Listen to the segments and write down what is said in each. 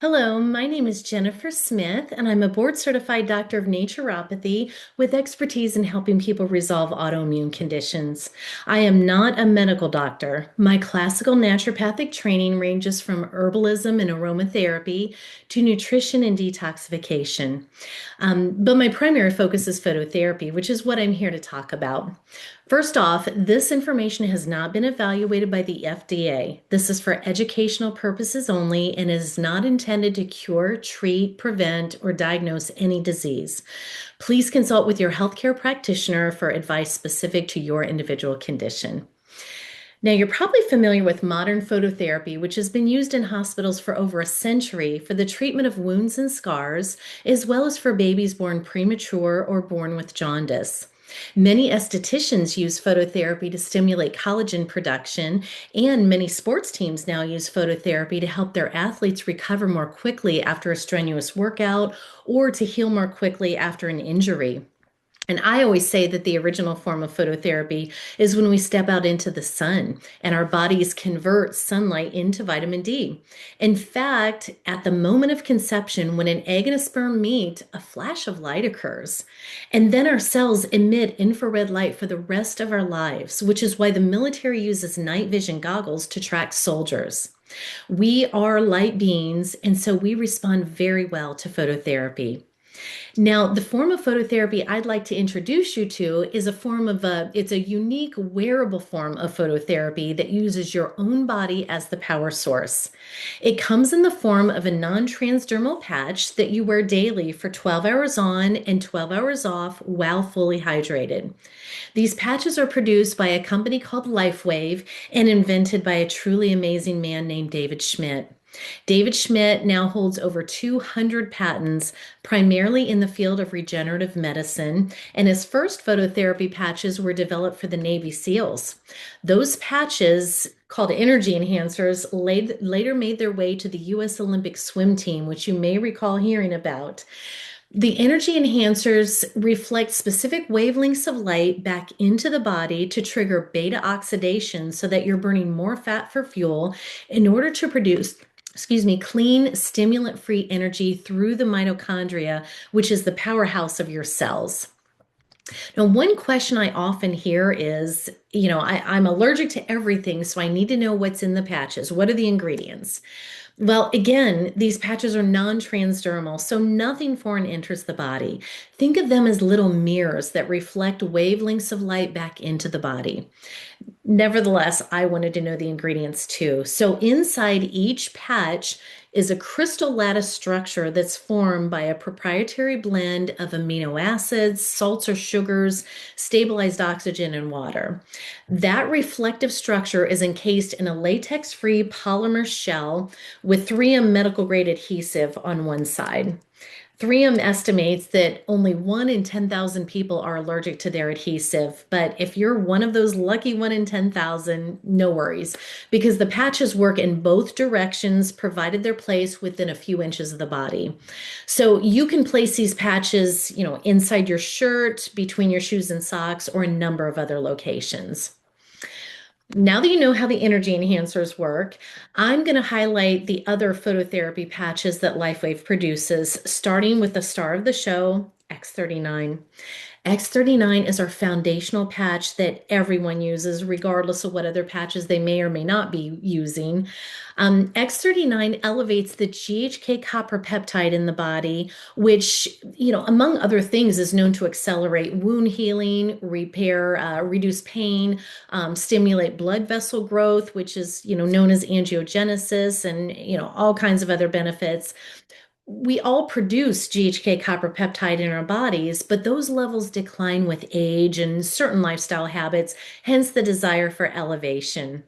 Hello, my name is Jennifer Smith, and I'm a board certified doctor of naturopathy with expertise in helping people resolve autoimmune conditions. I am not a medical doctor. My classical naturopathic training ranges from herbalism and aromatherapy to nutrition and detoxification. But my primary focus is phototherapy, which is what I'm here to talk about. First off, this information has not been evaluated by the FDA. This is for educational purposes only and is not intended to cure, treat, prevent, or diagnose any disease. Please consult with your healthcare practitioner for advice specific to your individual condition. Now, you're probably familiar with modern phototherapy, which has been used in hospitals for over a century for the treatment of wounds and scars, as well as for babies born premature or born with jaundice. Many estheticians use phototherapy to stimulate collagen production, and many sports teams now use phototherapy to help their athletes recover more quickly after a strenuous workout or to heal more quickly after an injury. And I always say that the original form of phototherapy is when we step out into the sun and our bodies convert sunlight into vitamin D. In fact, at the moment of conception, when an egg and a sperm meet, a flash of light occurs. And then our cells emit infrared light for the rest of our lives, which is why the military uses night vision goggles to track soldiers. We are light beings, and so we respond very well to phototherapy. Now, the form of phototherapy I'd like to introduce you to is it's a unique wearable form of phototherapy that uses your own body as the power source. It comes in the form of a non-transdermal patch that you wear daily for 12 hours on and 12 hours off while fully hydrated. These patches are produced by a company called LifeWave and invented by a truly amazing man named David Schmidt. David Schmidt now holds over 200 patents, primarily in the field of regenerative medicine, and his first phototherapy patches were developed for the Navy SEALs. Those patches, called energy enhancers, later made their way to the U.S. Olympic swim team, which you may recall hearing about. The energy enhancers reflect specific wavelengths of light back into the body to trigger beta oxidation so that you're burning more fat for fuel in order to produce clean, stimulant free energy through the mitochondria, which is the powerhouse of your cells. Now, one question I often hear is, I'm allergic to everything, so I need to know what's in the patches. What are the ingredients? Well, again, these patches are non-transdermal, so nothing foreign enters the body. Think of them as little mirrors that reflect wavelengths of light back into the body. Nevertheless, I wanted to know the ingredients too. So inside each patch is a crystal lattice structure that's formed by a proprietary blend of amino acids, salts or sugars, stabilized oxygen, and water. That reflective structure is encased in a latex-free polymer shell with 3M medical grade adhesive on one side. 3M estimates that only 1 in 10,000 people are allergic to their adhesive, but if you're one of those lucky 1 in 10,000, no worries, because the patches work in both directions, provided they're placed within a few inches of the body. So you can place these patches, inside your shirt, between your shoes and socks, or a number of other locations. Now that you know how the energy enhancers work, I'm going to highlight the other phototherapy patches that LifeWave produces, starting with the star of the show, X39. X39 is our foundational patch that everyone uses, regardless of what other patches they may or may not be using. X39 elevates the GHK copper peptide in the body, which, among other things, is known to accelerate wound healing, repair, reduce pain, stimulate blood vessel growth, which is, known as angiogenesis, and, all kinds of other benefits. We all produce GHK copper peptide in our bodies, but those levels decline with age and certain lifestyle habits, hence the desire for elevation.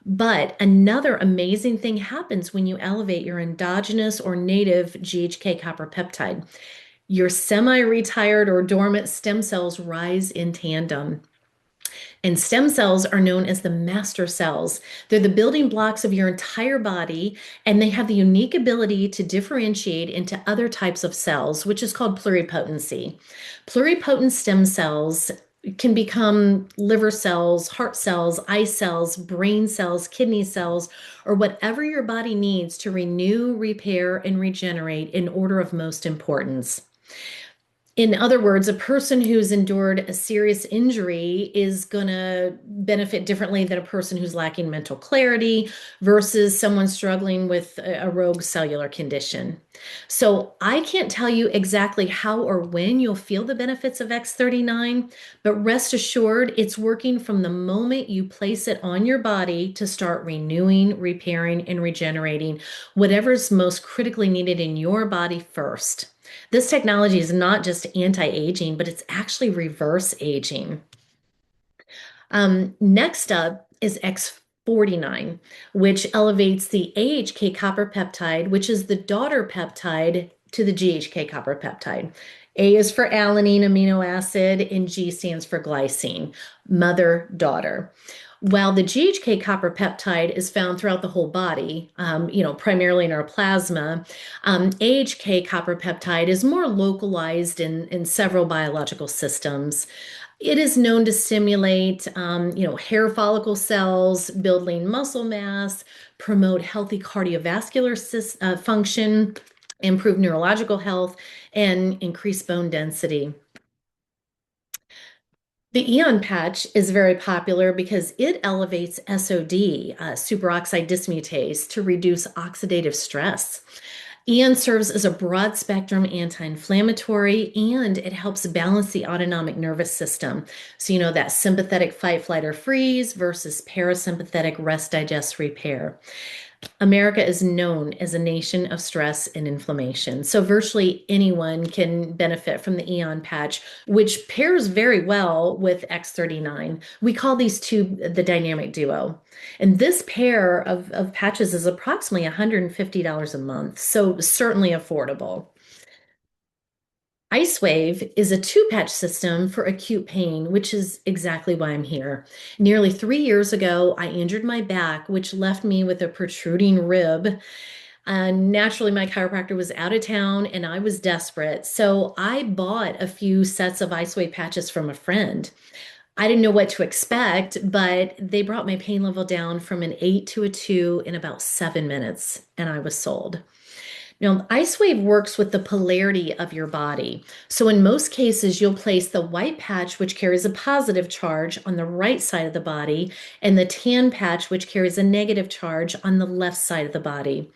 But another amazing thing happens when you elevate your endogenous or native GHK copper peptide. Your semi-retired or dormant stem cells rise in tandem. And stem cells are known as the master cells. They're the building blocks of your entire body, and they have the unique ability to differentiate into other types of cells, which is called pluripotency. Pluripotent stem cells can become liver cells, heart cells, eye cells, brain cells, kidney cells, or whatever your body needs to renew, repair, and regenerate in order of most importance. In other words, a person who's endured a serious injury is going to benefit differently than a person who's lacking mental clarity versus someone struggling with a rogue cellular condition. So I can't tell you exactly how or when you'll feel the benefits of X39, but rest assured it's working from the moment you place it on your body to start renewing, repairing, and regenerating whatever's most critically needed in your body first. This technology is not just anti-aging, but it's actually reverse aging. Next up is X49, which elevates the AHK copper peptide, which is the daughter peptide to the GHK copper peptide. A is for alanine amino acid, and G stands for glycine, mother, daughter. While the GHK copper peptide is found throughout the whole body, primarily in our plasma, AHK copper peptide is more localized in several biological systems. It is known to stimulate, hair follicle cells, build lean muscle mass, promote healthy cardiovascular function, improve neurological health, and increase bone density. The Eon patch is very popular because it elevates SOD, superoxide dismutase, to reduce oxidative stress. Eon serves as a broad spectrum anti-inflammatory and it helps balance the autonomic nervous system. So, that sympathetic fight, flight, or freeze versus parasympathetic rest, digest, repair. America is known as a nation of stress and inflammation. So virtually anyone can benefit from the Eon patch, which pairs very well with X39. We call these two the dynamic duo. And this pair of patches is approximately $150 a month, so certainly affordable. IceWave is a two-patch system for acute pain, which is exactly why I'm here. Nearly 3 years ago, I injured my back, which left me with a protruding rib. Naturally, my chiropractor was out of town and I was desperate. So I bought a few sets of IceWave patches from a friend. I didn't know what to expect, but they brought my pain level down from an 8 to a 2 in about 7 minutes, and I was sold. Now, IceWave works with the polarity of your body. So in most cases, you'll place the white patch, which carries a positive charge on the right side of the body, and the tan patch, which carries a negative charge on the left side of the body.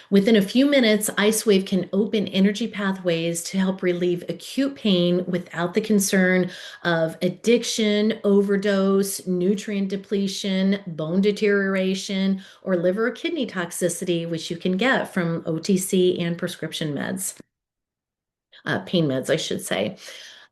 Within a few minutes, IceWave can open energy pathways to help relieve acute pain without the concern of addiction, overdose, nutrient depletion, bone deterioration, or liver or kidney toxicity, which you can get from OTC and prescription meds, pain meds, I should say.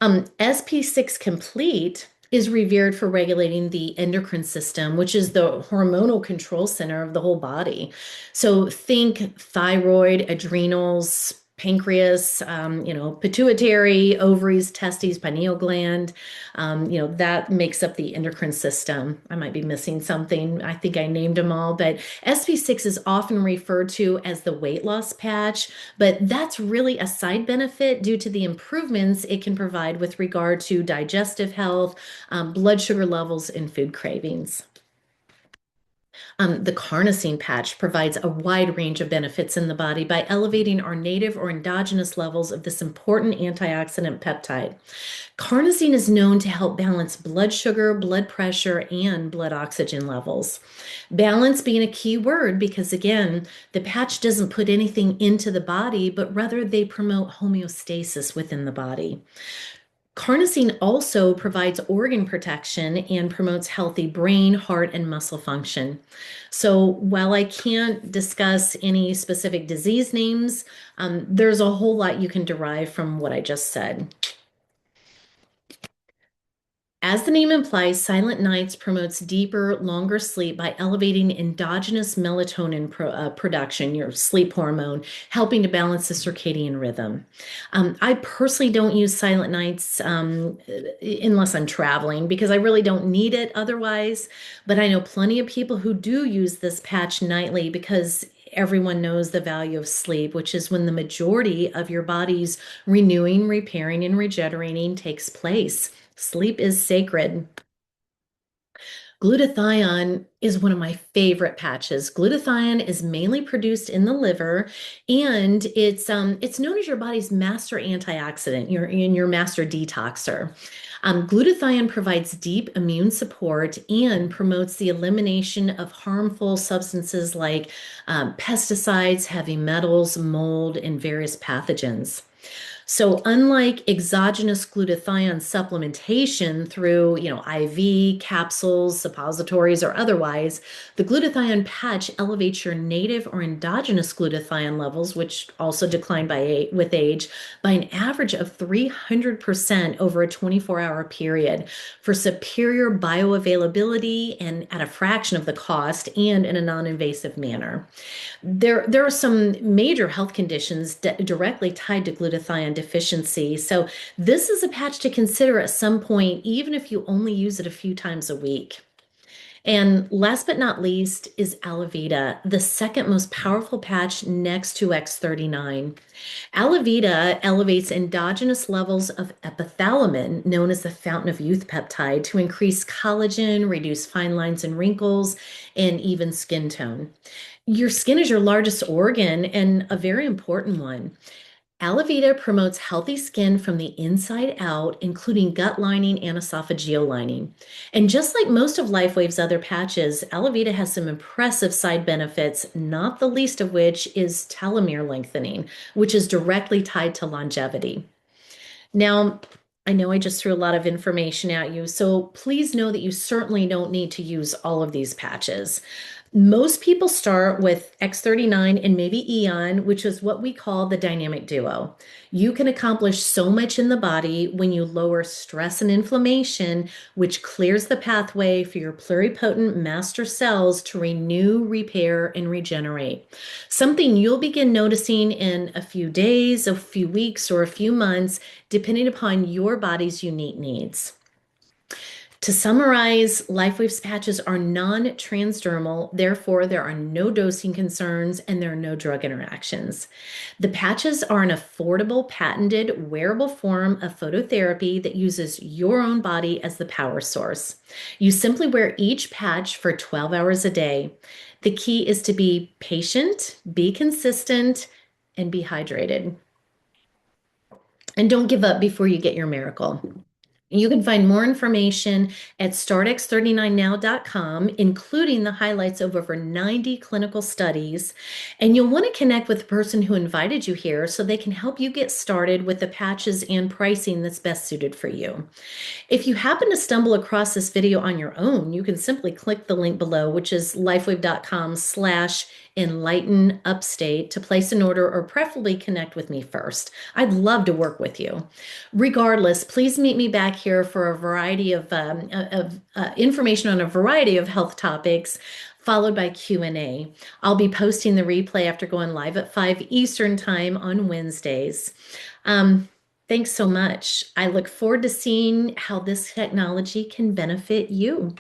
SP6 Complete is revered for regulating the endocrine system, which is the hormonal control center of the whole body. So think thyroid, adrenals, pancreas, pituitary, ovaries, testes, pineal gland. That makes up the endocrine system. I might be missing something. I think I named them all, but SP6 is often referred to as the weight loss patch, but that's really a side benefit due to the improvements it can provide with regard to digestive health, blood sugar levels, and food cravings. The carnosine patch provides a wide range of benefits in the body by elevating our native or endogenous levels of this important antioxidant peptide. Carnosine is known to help balance blood sugar, blood pressure, and blood oxygen levels. Balance being a key word because, again, the patch doesn't put anything into the body, but rather they promote homeostasis within the body. Carnosine also provides organ protection and promotes healthy brain, heart, and muscle function. So while I can't discuss any specific disease names, there's a whole lot you can derive from what I just said. As the name implies, Silent Nights promotes deeper, longer sleep by elevating endogenous melatonin production, your sleep hormone, helping to balance the circadian rhythm. I personally don't use Silent Nights unless I'm traveling because I really don't need it otherwise. But I know plenty of people who do use this patch nightly because everyone knows the value of sleep, which is when the majority of your body's renewing, repairing, and regenerating takes place. Sleep is sacred. Glutathione is one of my favorite patches. Glutathione is mainly produced in the liver, and it's known as your body's master antioxidant, your master detoxer. Glutathione provides deep immune support and promotes the elimination of harmful substances like pesticides, heavy metals, mold, and various pathogens. So unlike exogenous glutathione supplementation through, IV, capsules, suppositories, or otherwise, the glutathione patch elevates your native or endogenous glutathione levels, which also decline with age, by an average of 300% over a 24-hour period for superior bioavailability and at a fraction of the cost and in a non-invasive manner. There are some major health conditions directly tied to glutathione deficiency. So this is a patch to consider at some point, even if you only use it a few times a week. And last but not least is Alavita, the second most powerful patch next to X39. Alavita elevates endogenous levels of epithalamin, known as the fountain of youth peptide, to increase collagen, reduce fine lines and wrinkles, and even skin tone. Your skin is your largest organ and a very important one. Alavita promotes healthy skin from the inside out, including gut lining and esophageal lining. And just like most of LifeWave's other patches, Alavita has some impressive side benefits, not the least of which is telomere lengthening, which is directly tied to longevity. Now, I know I just threw a lot of information at you, so please know that you certainly don't need to use all of these patches. Most people start with X39 and maybe Eon, which is what we call the dynamic duo. You can accomplish so much in the body when you lower stress and inflammation, which clears the pathway for your pluripotent master cells to renew, repair, and regenerate. Something you'll begin noticing in a few days, a few weeks, or a few months, depending upon your body's unique needs. To summarize, LifeWave's patches are non-transdermal, therefore there are no dosing concerns and there are no drug interactions. The patches are an affordable, patented, wearable form of phototherapy that uses your own body as the power source. You simply wear each patch for 12 hours a day. The key is to be patient, be consistent, and be hydrated. And don't give up before you get your miracle. You can find more information at startx39now.com, including the highlights of over 90 clinical studies. And you'll want to connect with the person who invited you here so they can help you get started with the patches and pricing that's best suited for you. If you happen to stumble across this video on your own, you can simply click the link below, which is lifewave.com/enlighten upstate to place an order or preferably connect with me first. I'd love to work with you. Regardless, please meet me back here for a variety of information on a variety of health topics, followed by Q&A. I'll be posting the replay after going live at 5 Eastern Time on Wednesdays. Thanks so much. I look forward to seeing how this technology can benefit you.